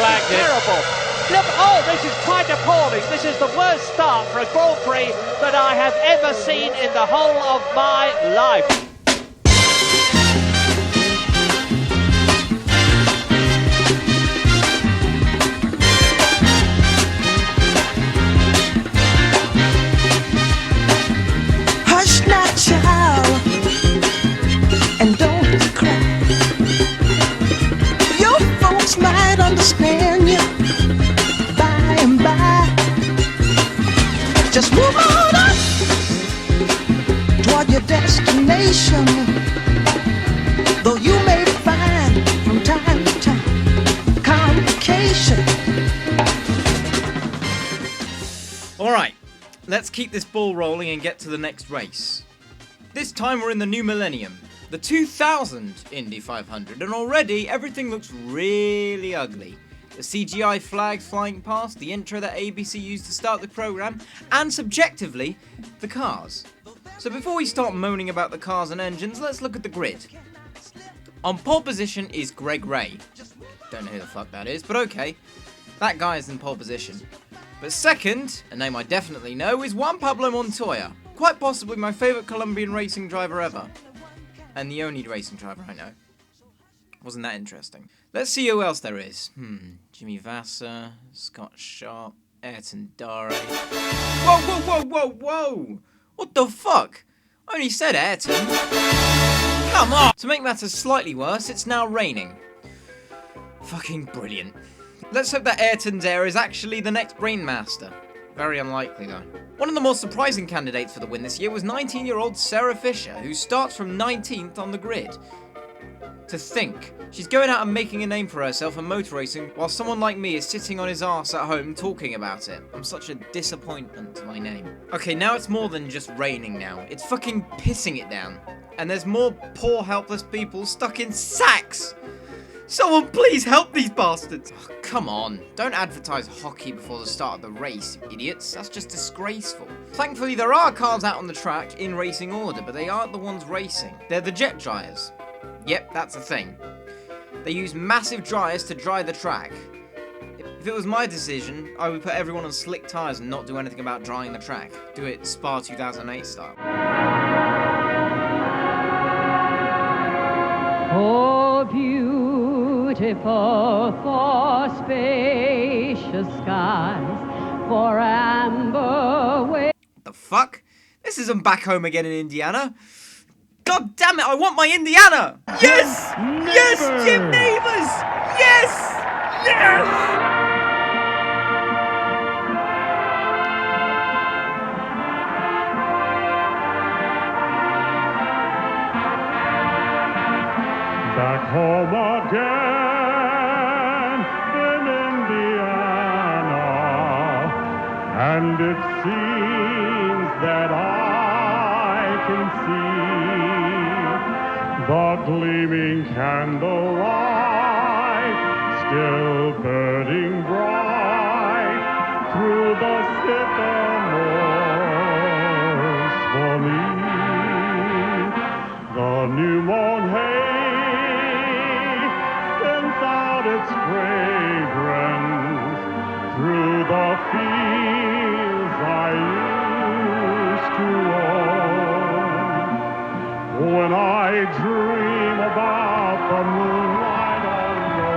flagged it. Terrible. Look, oh, this is quite appalling. This is the worst start for a Grand Prix that I have ever seen in the whole of my life. Hush now, child, and don't cry. Your folks might understand you by and by. Just move on up toward your destination, though you may find from time to time complications. Alright, let's keep this ball rolling and get to the next race. This time we're in the new millennium, the 2000 Indy 500, and already everything looks really ugly. The CGI flags flying past, the intro that ABC used to start the program, and subjectively, the cars. So before we start moaning about the cars and engines, let's look at the grid. On pole position is Greg Ray. Don't know who the fuck that is, but okay. That guy is in pole position. But second, a name I definitely know, is Juan Pablo Montoya. Quite possibly my favourite Colombian racing driver ever. And the only racing driver I know. Wasn't that interesting? Let's see who else there is. Jimmy Vasser, Scott Sharp, Ayrton Dare. Whoa, whoa, whoa, whoa, whoa! What the fuck? I only said Ayrton. Come on! To make matters slightly worse, it's now raining. Fucking brilliant. Let's hope that Ayrton Dare is actually the next Brainmaster. Very unlikely though. One of the more surprising candidates for the win this year was 19-year-old Sarah Fisher, who starts from 19th on the grid. To think, she's going out and making a name for herself in motor racing, while someone like me is sitting on his arse at home talking about it. I'm such a disappointment to my name. Okay, now it's more than just raining now. It's fucking pissing it down. And there's more poor helpless people stuck in sacks! Someone please help these bastards! Oh, come on, don't advertise hockey before the start of the race, you idiots. That's just disgraceful. Thankfully there are cars out on the track in racing order, but they aren't the ones racing. They're the jet dryers. Yep, that's a thing. They use massive dryers to dry the track. If it was my decision, I would put everyone on slick tyres and not do anything about drying the track. Do it Spa 2008 style. Oh, beautiful for spacious skies, for amber waves. What the fuck? This isn't Back Home Again in Indiana. God damn it, I want my Indiana! Yes! Neighbors. Yes, Jim Neighbors! Yes! Yes! Back home again in Indiana, and it seems that I can see the gleaming candlelight still burning bright through the sycamores for me. The new mown hay sends out its fragrance through the fields I used to own. When I dream about the moonlight on the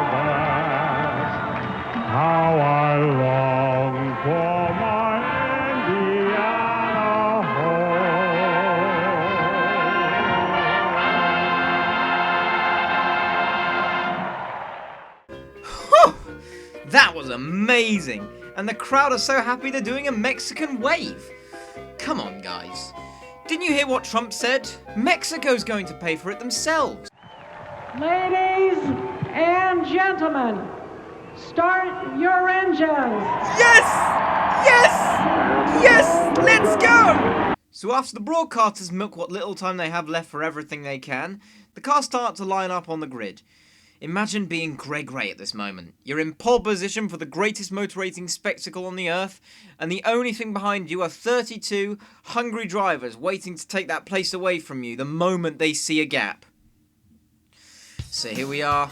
Wabash, how I long for my Indiana home. That was amazing! And the crowd are so happy they're doing a Mexican wave. Come on, guys. Didn't you hear what Trump said? Mexico's going to pay for it themselves. Ladies and gentlemen, start your engines. Yes! Yes! Yes! Let's go! So after the broadcasters milk what little time they have left for everything they can, the cars start to line up on the grid. Imagine being Greg Ray at this moment. You're in pole position for the greatest motor racing spectacle on the earth, and the only thing behind you are 32 hungry drivers waiting to take that place away from you the moment they see a gap. So here we are,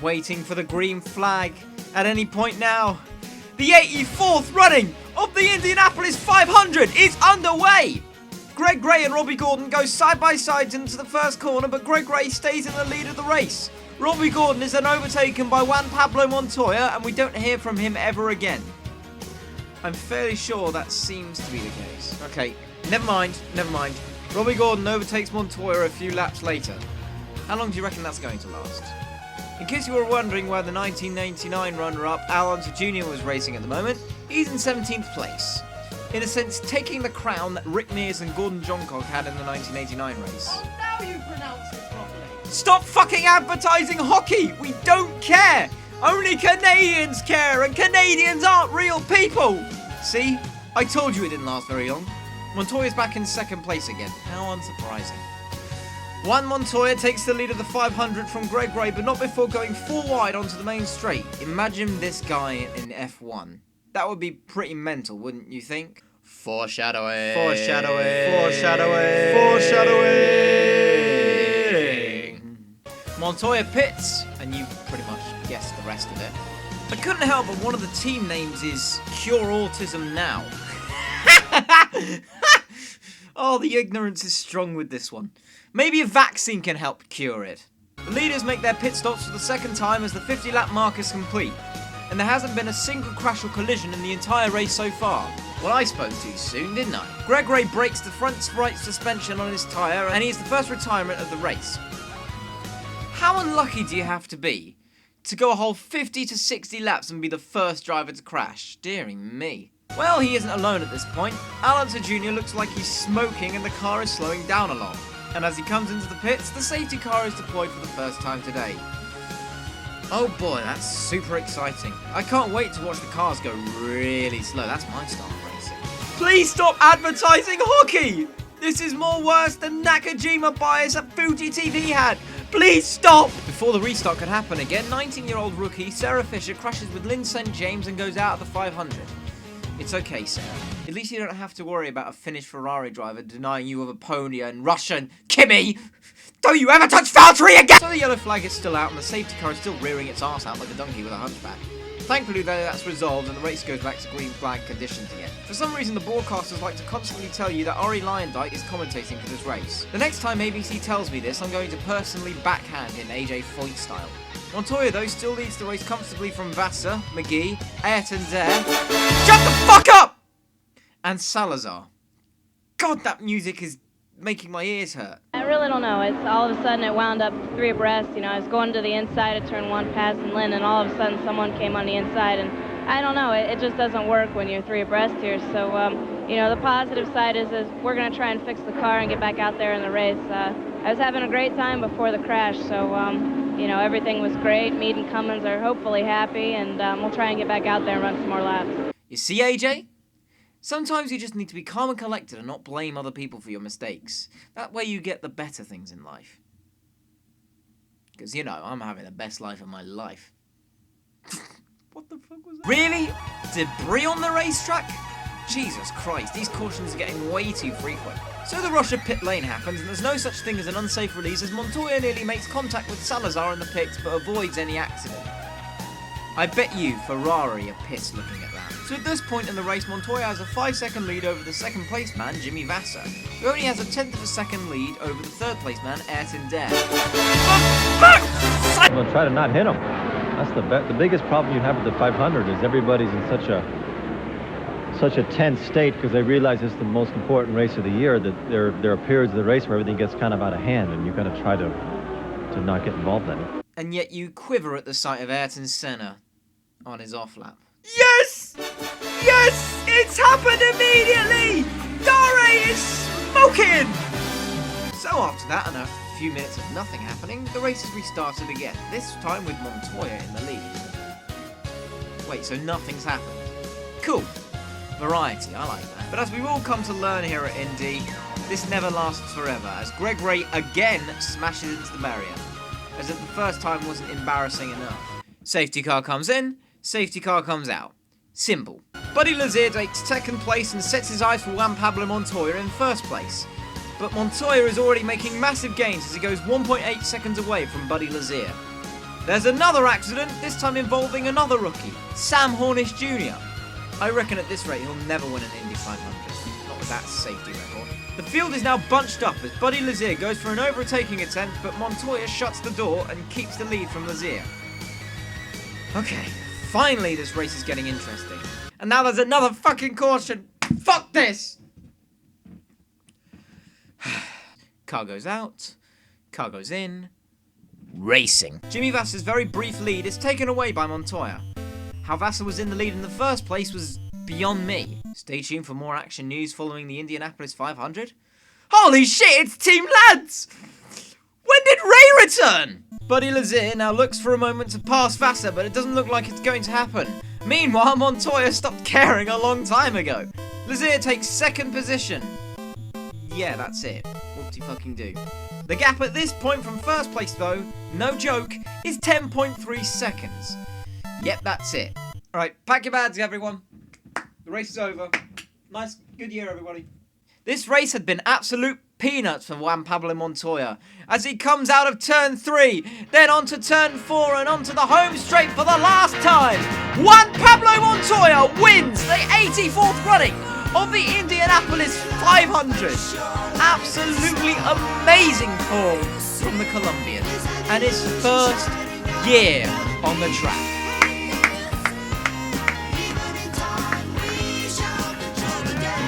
waiting for the green flag at any point now. The 84th running of the Indianapolis 500 is underway. Greg Gray and Robbie Gordon go side by side into the first corner, but Greg Gray stays in the lead of the race. Robbie Gordon is then overtaken by Juan Pablo Montoya, and we don't hear from him ever again. I'm fairly sure that seems to be the case. Okay, never mind. Robbie Gordon overtakes Montoya a few laps later. How long do you reckon that's going to last? In case you were wondering where the 1999 runner-up Al Unser Jr. was racing at the moment, he's in 17th place. In a sense, taking the crown that Rick Mears and Gordon Johncock had in the 1989 race. Oh, now you pronounce it properly. Stop fucking advertising hockey! We don't care! Only Canadians care, and Canadians aren't real people! See? I told you it didn't last very long. Montoya's back in second place again. How unsurprising. Juan Montoya takes the lead of the 500 from Greg Gray, but not before going full wide onto the main straight. Imagine this guy in F1. That would be pretty mental, wouldn't you think? Foreshadowing. Montoya pits, and you pretty much guessed the rest of it. I couldn't help but one of the team names is Cure Autism Now. Oh, the ignorance is strong with this one. Maybe a vaccine can help cure it. The leaders make their pit stops for the second time as the 50-lap mark is complete. And there hasn't been a single crash or collision in the entire race so far. Well, I spoke too soon, didn't I? Greg Ray breaks the front right suspension on his tyre, and he's the first retirement of the race. How unlucky do you have to be to go a whole 50 to 60 laps and be the first driver to crash? Dearie me. Well, he isn't alone at this point. Al Unser Jr. looks like he's smoking and the car is slowing down a lot. And as he comes into the pits, the safety car is deployed for the first time today. Oh boy, that's super exciting. I can't wait to watch the cars go really slow. That's my style of racing. Please stop advertising hockey! This is more worse than Nakajima bias that Fuji TV had. Please stop! Before the restart could happen again, 19-year-old rookie Sarah Fisher crashes with Lynn St. James and goes out of the 500. It's okay, Sarah. At least you don't have to worry about a Finnish Ferrari driver denying you of a podium and Russian Kimmy! Don't you ever touch Valtteri again! So the yellow flag is still out and the safety car is still rearing its arse out like a donkey with a hunchback. Thankfully though, that's resolved and the race goes back to green flag conditions again. For some reason the broadcasters like to constantly tell you that Ori Lyondike is commentating for this race. The next time ABC tells me this, I'm going to personally backhand in AJ Foyt style. Montoya though still leads the race comfortably from Vassar, McGee, Ayrton Dare, shut the fuck up! And Salazar. God, that music is making my ears hurt. I really don't know. It's all of a sudden it wound up 3 abreast. You know, I was going to the inside of turn 1 past Lynn, and all of a sudden someone came on the inside, and I don't know. It just doesn't work when you're 3 abreast here. So, you know, the positive side is we're going to try and fix the car and get back out there in the race. I was having a great time before the crash, so, you know, everything was great. Meade and Cummins are hopefully happy, and we'll try and get back out there and run some more laps. You see, AJ? Sometimes you just need to be calm and collected and not blame other people for your mistakes. That way you get the better things in life. Because, you know, I'm having the best life of my life. What the fuck was that? Really? Debris on the racetrack? Jesus Christ, these cautions are getting way too frequent. So the rush of pit lane happens, and there's no such thing as an unsafe release as Montoya nearly makes contact with Salazar in the pits but avoids any accident. I bet you Ferrari are pissed looking at that. So at this point in the race, Montoya has a 5-second lead over the second place man, Jimmy Vassar, who only has a 1/10 of a second lead over the third place man, Ayrton Dare. I'm going to try to not hit him. That's the biggest problem you have with the 500 is everybody's in such a tense state because they realize it's the most important race of the year, that there are periods of the race where everything gets kind of out of hand and you've got to try to not get involved in it. And yet you quiver at the sight of Ayrton Senna on his off lap. Yes! Yes! It's happened immediately! Dare is smoking! So after that and a few minutes of nothing happening, the race has restarted again, this time with Montoya in the lead. Wait, so nothing's happened? Cool. Variety, I like that. But as we've all come to learn here at Indy, this never lasts forever, as Greg Ray again smashes into the barrier, as if the first time wasn't embarrassing enough. Safety car comes in, safety car comes out. Simple. Buddy Lazier takes second place and sets his eyes for Juan Pablo Montoya in first place. But Montoya is already making massive gains as he goes 1.8 seconds away from Buddy Lazier. There's another accident, this time involving another rookie, Sam Hornish Jr. I reckon at this rate he'll never win an Indy 500, not with that safety record. The field is now bunched up as Buddy Lazier goes for an overtaking attempt, but Montoya shuts the door and keeps the lead from Lazier. Okay, finally this race is getting interesting. And now there's another fucking caution. Fuck this! Car goes out, car goes in. Racing. Jimmy Vassar's very brief lead is taken away by Montoya. How Vassar was in the lead in the first place was beyond me. Stay tuned for more action news following the Indianapolis 500. Holy shit, it's Team Lads! When did Ray return? Buddy Lazier now looks for a moment to pass Vassar, but it doesn't look like it's going to happen. Meanwhile, Montoya stopped caring a long time ago. Lazier takes second position. Yeah, that's it. Whoop-de-fucking-do. The gap at this point from first place, though, no joke, is 10.3 seconds. Yep, that's it. Alright, pack your bags, everyone. The race is over. Nice, good year, everybody. This race had been absolute peanuts for Juan Pablo Montoya as he comes out of turn 3, then onto turn 4 and onto the home straight for the last time. Juan Pablo Montoya wins the 84th running of the Indianapolis 500. Absolutely amazing form from the Colombian and his first year on the track.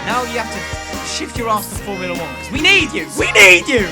Now you have to shift your ass to Formula 1 because we need you! We need you!